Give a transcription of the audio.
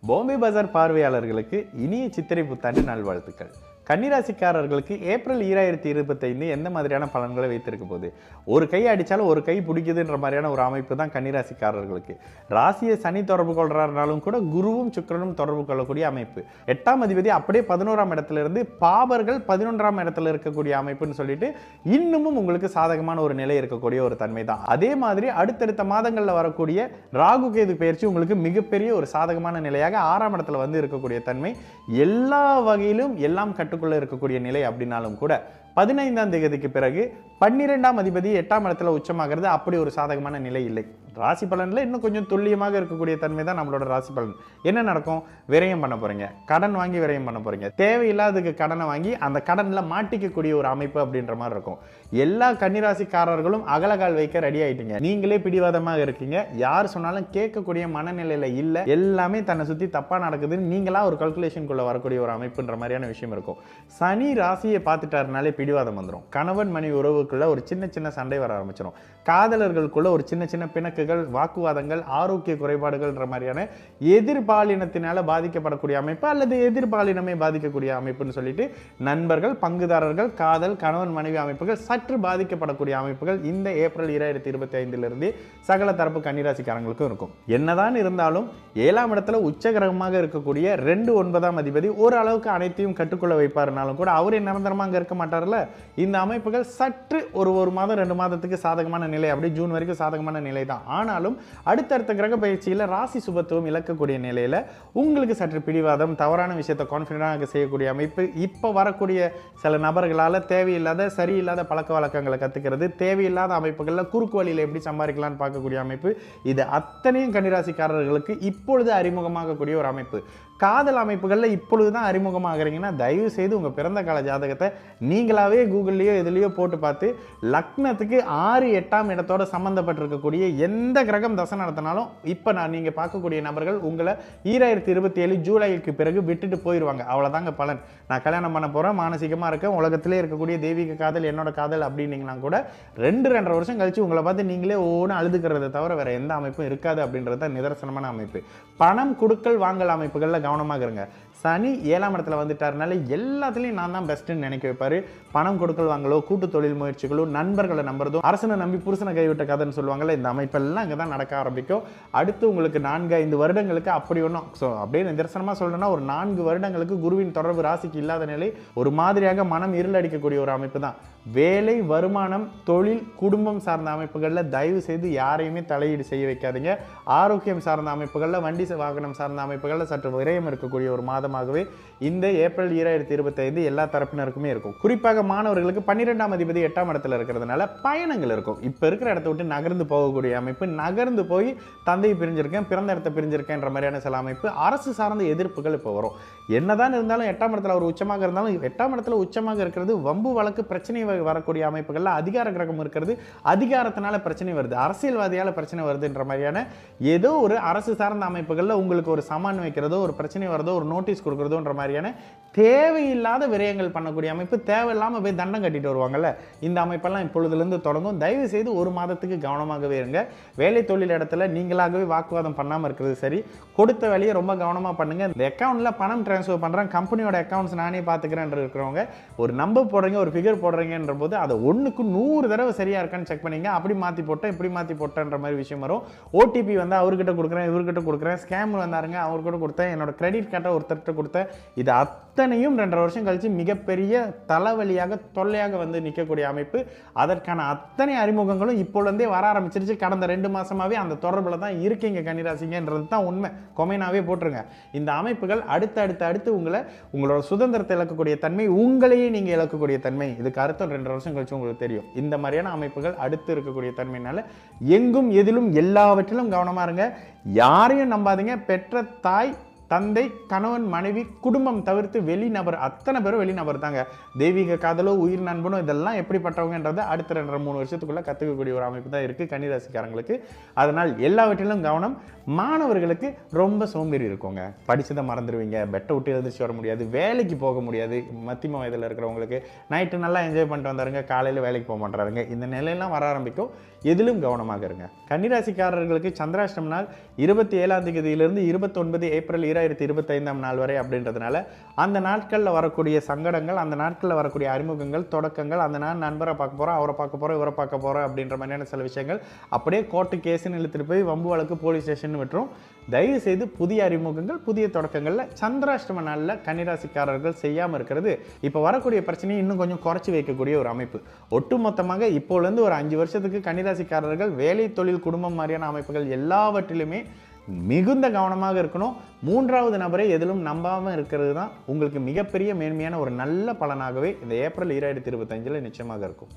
பாம்பே பஜார் பார்வையாளர்களுக்கு இனிய சித்திரை புத்தாண்டு நல்வாழ்த்துக்கள். கன்னிராசிக்காரர்களுக்கு ஏப்ரல் 2025 எந்த மாதிரியான பலன்களை வைத்திருக்க போகுது? ஒரு கை அடித்தாலும் ஒரு கை பிடிக்குதுன்ற மாதிரியான ஒரு அமைப்பு தான் கன்னிராசிக்காரர்களுக்கு. ராசியை சனி தொடர்பு கொள்றாருனாலும் கூட குருவும் சுக்கிரனும் தொடர்பு கொள்ளக்கூடிய அமைப்பு. 8ஆம் அதிபதி அப்படியே 11ஆம் இடத்துல இருந்து பாபர்கள் 11ஆம் இடத்துல இருக்கக்கூடிய அமைப்புன்னு சொல்லிட்டு இன்னமும் உங்களுக்கு சாதகமான ஒரு நிலை இருக்கக்கூடிய ஒரு தன்மை தான். அதே மாதிரி அடுத்தடுத்த மாதங்களில் வரக்கூடிய ராகு கேது பயிற்சி உங்களுக்கு மிகப்பெரிய ஒரு சாதகமான நிலையாக 6ஆம் இடத்துல வந்து இருக்கக்கூடிய தன்மை. எல்லா வகையிலும் எல்லாம் கட்டுக்குள்ள இருக்கக்கூடிய நிலை அப்படின்னாலும் கூட 15ஆம் தேதிக்கு பிறகு 12ஆம் அதிபதி 8ஆம் இடத்துல உச்சமாகிறது அப்படி ஒரு சாதகமான நிலை இல்லை. ராசி பலன்ல இன்னும் கொஞ்சம் துல்லியமாக இருக்கக்கூடிய தன்மை தான் நம்மளோட ராசி பலன். என்ன நடக்கும்? விரயம் பண்ண போறீங்க, கடன் வாங்கி விரயம் பண்ண போறீங்க, தேவையில்லாததுக்கு கடனை வாங்கி அந்த கடன்ல மாட்டிக்கக்கூடிய ஒரு அமைப்பு அப்படின்ற மாதிரி இருக்கும். எல்லா கன்னிராசிக்காரர்களும் அகலகால் வைக்க ரெடி ஆயிட்டீங்க. நீங்களே பிடிவாதமாக இருக்கீங்க, யார் சொன்னாலும் கேட்கக்கூடிய மனநிலையில இல்ல, எல்லாமே தன்னை சுத்தி தப்பா நடக்குதுன்னு நீங்களா ஒரு கல்குலேஷனுக்குள்ள வரக்கூடிய ஒரு அமைப்புன்ற மாதிரியான விஷயம் இருக்கும். சனி ராசியை பார்த்துட்டாருனாலே பிடிவாதம் வந்துடும். கணவன் மனைவி உறவுக்குள்ள ஒரு சின்ன சின்ன சண்டை வர ஆரம்பிச்சிடும். காதலர்களுக்குள்ள ஒரு சின்ன சின்ன பிணக்குகள், வாக்குவாதங்கள், ஆரோக்கிய குறைபாடுகள்ன்ற மாதிரியான எதிர்பாலினத்தினால பாதிக்கப்படக்கூடிய அமைப்பு அல்லது எதிர்பாலினமே பாதிக்கக்கூடிய அமைப்புன்னு சொல்லிட்டு நண்பர்கள், பங்குதாரர்கள், காதல், கணவன் மனைவி அமைப்புகள் சற்று பாதிக்கப்படக்கூடிய அமைப்புகள் இந்த ஏப்ரல் 2025 சகல தரப்பு கன்னிராசிக்காரங்களுக்கும் இருக்கும். என்னதான் இருந்தாலும் 7ஆம் இடத்துல உச்ச கிரகமாக இருக்கக்கூடிய 2 அதிபதி ஓரளவுக்கு அனைத்தையும் கட்டுக்குள்ள வைப்பாருனாலும் கூட அவரே நிரந்தரமாக அங்க இருக்க மாட்டார்ல. இந்த அமைப்புகள் சற்று ஒரு மாதம் 2 மாதத்துக்கு சாதகமான நிலை, அப்படி ஜூன் வரைக்கும் சாதகமான நிலை தான். ஆனாலும் அடுத்தடுத்த கிரக பயிற்சியில ராசி சுபத்துவம் இழக்கக்கூடிய நிலையில உங்களுக்கு சற்று பிடிவாதம், தவறான விஷயத்தை கான்ஃபிடென்ட்டாக செய்யக்கூடிய அமைப்பு. இப்போ வரக்கூடிய சில நபர்களால் தேவையில்லாத சரியில்லாத பழக்க வழக்கங்களை கத்துக்கிறது, தேவையில்லாத அமைப்புகளில் குறுக்கு வழியில் எப்படி சம்பாதிக்கலாம்னு பார்க்கக்கூடிய அமைப்பு. இது அத்தனையும் கன்னிராசிக்காரர்களுக்கு இப்பொழுது அறிமுகமாகக்கூடிய ஒரு அமைப்பு. காதல் அமைப்புகளில் இப்பொழுது தான் அறிமுகமாகறீங்கன்னா தயவு செய்து உங்கள் பிறந்த கால ஜாதகத்தை நீங்களாவே கூகுள்லேயோ எதுலேயோ போட்டு பார்த்து லக்னத்துக்கு 6, 8ஆம் இடத்தோட சம்மந்தப்பட்டிருக்கக்கூடிய எந்த கிரகம் தசை நடத்தினாலும் இப்போ நீங்கள் பார்க்கக்கூடிய நபர்கள் உங்களை 2027 ஜூலைக்கு பிறகு விட்டுட்டு போயிடுவாங்க. அவ்வளோதாங்க பலன். நான் கல்யாணம் பண்ண போகிறேன், மானசீகமாக இருக்கேன், உலகத்திலே இருக்கக்கூடிய தெய்வீக காதல் என்னோட காதல் அப்படின்னீங்கன்னா கூட 2-2.5 வருஷம் கழிச்சு உங்களை பார்த்து நீங்களே ஒவ்வொன்று அழுதுக்கிறத தவிர வேற எந்த அமைப்பும் இருக்காது அப்படின்றது நிதர்சனமான அமைப்பு. பணம் கொடுக்கல் வாங்கல் அமைப்புகளில் கவனமாக இருங்க. சனி 7ஆம் இடத்துல வந்துட்டாருனால எல்லாத்துலேயும் நான் தான் பெஸ்ட்டுன்னு நினைக்க வைப்பாரு. பணம் கொடுக்கல் வாங்கலோ, கூட்டு தொழில் முயற்சிகளோ, நண்பர்களை நம்புறதோ, அரசனை நம்பி புருஷனை கைவிட்ட கதைன்னு சொல்லுவாங்கல்ல, இந்த அமைப்பெல்லாம் அங்கே தான் நடக்க ஆரம்பிக்கும். அடுத்து உங்களுக்கு 4-5 வருடங்களுக்கு அப்படி ஒன்றும் அப்படியே நிதர்சனமாக சொல்லணும்னா ஒரு 4 வருடங்களுக்கு குருவின் தொடர்பு ராசிக்கு இல்லாத நிலை ஒரு மாதிரியாக மனம் இருளடிக்கக்கூடிய ஒரு அமைப்பு தான். வேலை, வருமானம், தொழில், குடும்பம் சார்ந்த அமைப்புகளில் தயவு செய்து யாரையுமே தலையீடு செய்ய வைக்காதீங்க. ஆரோக்கியம் சார்ந்த அமைப்புகளில், வண்டி வாகனம் சார்ந்த அமைப்புகளில் சற்று விரயம் இருக்கக்கூடிய ஒரு மாதமாகவே இந்த ஏப்ரல் 2025 எல்லா தரப்பினருக்குமே இருக்கும். குறிப்பாக மாணவர்களுக்கு 12ஆம் அதிபதி 8ஆம் இடத்துல இருக்கிறதுனால பயணங்கள் இருக்கும். இப்போ இருக்கிற இடத்த விட்டு நகர்ந்து போகக்கூடிய அமைப்பு, நகர்ந்து போய் தந்தையை பிரிஞ்சிருக்கேன், பிறந்த இடத்த பிரிஞ்சிருக்கேன்ற மாதிரியான சில அமைப்பு, அரசு சார்ந்த எதிர்ப்புகள் இப்போ வரும். என்னதான் இருந்தாலும் 8ஆம் இடத்துல ஒரு உச்சமாக இருந்தாலும் 8ஆம் இடத்துல உச்சமாக இருக்கிறது வம்பு வழக்கு பிரச்சனை வரக்கூடிய அமைப்புகள்ல அதிகார கிரகம் இருக்கிறது, அதிகாரத்தினால பிரச்சனை வருது, அரசியல்வாதியால பிரச்சனை வருதுன்ற மாதிரியான ஏதோ ஒரு அரசு சார்ந்த அமைப்புகள்ல உங்களுக்கு ஒரு சமான் வைக்கிறதோ, ஒரு பிரச்சனை வரதோ, ஒரு நோட்டீஸ் கொடுக்கறதோன்ற மாதிரியான தேவையில்லாத விரயங்கள் பண்ணக்கூடிய அமைப்பு, தேவையில்லாம போய் தண்டம் கட்டிட்டு வருவாங்கல்ல, இந்த அமைப்பெல்லாம் இப்பொழுதுலேருந்து தொடங்கும். தயவு செய்து ஒரு மாதத்துக்கு கவனமாகவே இருங்க. வேலை தொழில் இடத்துல நீங்களாகவே வாக்குவாதம் பண்ணாமல் இருக்கிறது சரி. கொடுத்த வேலையை ரொம்ப கவனமா பண்ணுங்க. இந்த அக்கௌண்ட்ல பணம் டிரான்ஸ்ஃபர் பண்றேன், கம்பெனியோட அக்கௌண்ட்ஸ் நானே பார்த்துக்கிறேன் இருக்கிறவங்க ஒரு நம்பர் போடுறீங்க, ஒரு ஃபிகர் போடுறீங்கன்ற போது அதை 1க்கு 100 தடவை சரியா இருக்கான்னு செக் பண்ணீங்க. அப்படி மாற்றி போட்டேன், இப்படி மாற்றி போட்டேன்ற மாதிரி விஷயம் வரும். ஓடிபி வந்து அவர்கிட்ட கொடுக்குறேன், இவர்கிட்ட கொடுக்குறேன், ஸ்கேம் வந்தாருங்க, அவர்கிட்ட கொடுத்தேன், என்னோட கிரெடிட் கார்டை ஒருத்தர்கிட்ட கொடுத்தேன். இது அத்தனையும் 2.5 வருஷம் கழிச்சு மிகப்பெரிய தலைவலியாக தொல்லையாக வந்து நிற்கக்கூடிய அமைப்பு. அதற்கான அத்தனை அறிமுகங்களும் இப்போலேருந்தே வர ஆரம்பிச்சிருச்சு. கடந்த 2 மாசமாவே அந்த தொடர்பில் தான் இருக்கீங்க கன்னிராசிங்கன்றது தான் உண்மை. கொமைனாவே போட்டுருங்க. இந்த அமைப்புகள் அடுத்து உங்களோட சுதந்திரத்தை இழக்கக்கூடிய தன்மை, உங்களையே நீங்க இழக்கக்கூடிய தன்மை, இதுக்கு அர்த்தம் 2.5 வருஷம் கழிச்சு உங்களுக்கு தெரியும். இந்த மாதிரியான அமைப்புகள் அடுத்து இருக்கக்கூடிய தன்மையினால எங்கும் எதிலும் எல்லாவற்றிலும் கவனமா இருங்க. யாரையும் நம்பாதீங்க. பெற்ற தாய், தந்தை, கணவன், மனைவி, குடும்பம் தவிர்த்து வெளிநபர் அத்தனை பேரும் வெளிநபர் தாங்க. தெய்வீக காதலோ, உயிர் நண்பனோ இதெல்லாம் எப்படிப்பட்டவங்கன்றதை அடுத்த 2-3 வருஷத்துக்குள்ள கற்றுக்கக்கூடிய ஒரு அமைப்பு தான் இருக்குது கன்னிராசிக்காரங்களுக்கு. அதனால் எல்லாவற்றிலும் கவனம். மாணவர்களுக்கு ரொம்ப சோம்பேறி இருக்குங்க. படிச்சதை மறந்துடுவீங்க, பெட்டை விட்டு எழுந்திரிச்சு வர முடியாது, வேலைக்கு போக முடியாது. மத்தியம வயதில் இருக்கிறவங்களுக்கு நைட்டு நல்லா என்ஜாய் பண்ணிட்டு வந்தாருங்க, காலையில் வேலைக்கு போக மாட்டாருங்க. இந்த நிலையெல்லாம் வர ஆரம்பிக்கும். எதிலும் கவனமாக இருங்க. கன்னிராசிக்காரர்களுக்கு சந்திராஷ்டம நாள் 27ஆம் தேதியிலிருந்து 29 ஏப்ரல் 2025ஆம் நாள் வரை அப்படின்றதுனால அந்த நாட்களில் வரக்கூடிய சங்கடங்கள், அந்த நாட்களில் வரக்கூடிய அறிமுகங்கள், தொடக்கங்கள், அந்த நாள் நண்பரை பார்க்க போகிறோம், அவரை பார்க்க போகிறோம், இவரை பார்க்க போகிறோம் அப்படின்ற மாதிரியான சில விஷயங்கள் அப்படியே கோர்ட்டு கேஸுன்னு இழுத்துட்டு போய் வம்பு வழக்கு போலீஸ் ஸ்டேஷன் விட்டுரும். தயவு செய்து புதிய அறிமுகங்கள், புதிய தொடக்கங்களில் சந்திராஷ்டம நாளில் கன்னிராசிக்காரர்கள் செய்யாமல் இருக்கிறது இப்போ வரக்கூடிய பிரச்சனையை இன்னும் கொஞ்சம் குறைச்சி வைக்கக்கூடிய ஒரு அமைப்பு. ஒட்டுமொத்தமாக இப்போலேருந்து ஒரு 5 வருஷத்துக்கு கன்னிராசிக்காரர்கள் வேலை, தொழில், குடும்பம் மாதிரியான அமைப்புகள் எல்லாவற்றிலுமே மிகுந்த கவனமாக இருக்கணும். 3வது நபரை எதிலும் நம்பாமல் இருக்கிறது தான் உங்களுக்கு மிகப்பெரிய மேன்மையான ஒரு நல்ல பலனாகவே இந்த ஏப்ரல் 2025 நிச்சயமாக இருக்கும்.